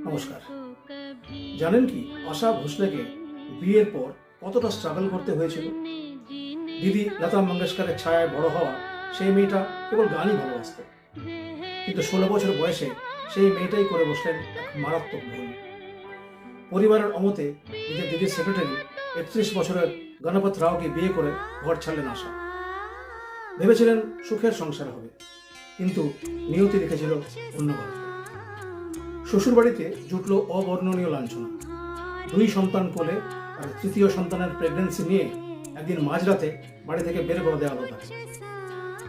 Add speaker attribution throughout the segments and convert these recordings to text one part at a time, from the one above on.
Speaker 1: নমস্কার। জানেন কি আশা ভোসলেকে বিয়ের পর কতটা স্ট্রাগল করতে হয়েছিল? দিদি লতা মঙ্গেশকরের ছায়ায় বড় হওয়া সেই মেয়েটা কেবল গানই ভালোবাসত, কিন্তু 16 বছর বয়সে সেই মেয়েটাই করে বসলেন এক মারাত্মক ভুল। পরিবারের অমতে নিজের দিদির সেক্রেটারি 31 বছরের গণপত রাওকে বিয়ে করে ঘর ছাড়লেন আশা। ভেবেছিলেন সুখের সংসার হবে, কিন্তু নিয়তি লিখেছিল অন্য গল্প। শ্বশুরবাড়িতে জুটল অবর্ণনীয় লাঞ্ছনা। 2 সন্তান কোলে আর তৃতীয় সন্তানের প্রেগন্যান্সি নিয়ে একদিন মাঝরাতে বাড়ি থেকে বের করে দেওয়া হলো তাকে।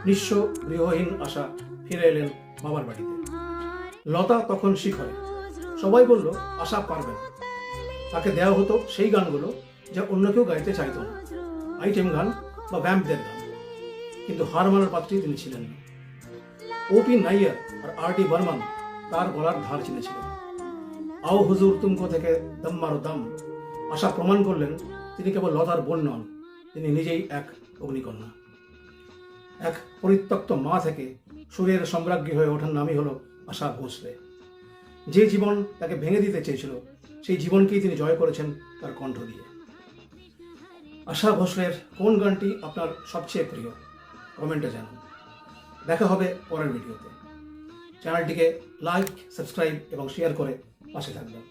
Speaker 1: নিঃস্ব গৃহহীন আশা ফিরে এলেন বাবার বাড়িতে। লতা তখন শিখরে। সবাই বলল আশা পারবেন। তাকে দেওয়া হতো সেই গানগুলো যা অন্য কেউ গাইতে চাইত না, আইটেম গান বা ভ্যাম্পদের গান। কিন্তু হার মানার পাত্রী তিনি ছিলেন না। ওপি নাইয়ার আর আর.ডি. বর্মন তার গলার ধার চিনেছিলেন। আও হুজুর তুমকো থেকে দম মারো দম আশা প্রমাণ করলেন তিনি কেবল লতার বোন নন, তিনি নিজেই এক অগ্নিকন্যা। এক পরিত্যক্ত মা থেকে সুরের সম্রাজ্ঞী হয়ে ওঠার নামই হলো আশা ভোসলে। যে জীবন তাকে ভেঙে দিতে চেয়েছিল, সেই জীবনকেই তিনি জয় করেছেন তার কণ্ঠ দিয়ে। আশা ভোসলের কোন গানটি আপনার সবচেয়ে প্রিয়? কমেন্টে জানান। দেখা হবে পরের ভিডিওতে। চ্যানেলটিকে লাইক, সাবস্ক্রাইব এবং শেয়ার করে পাশে থাকবেন।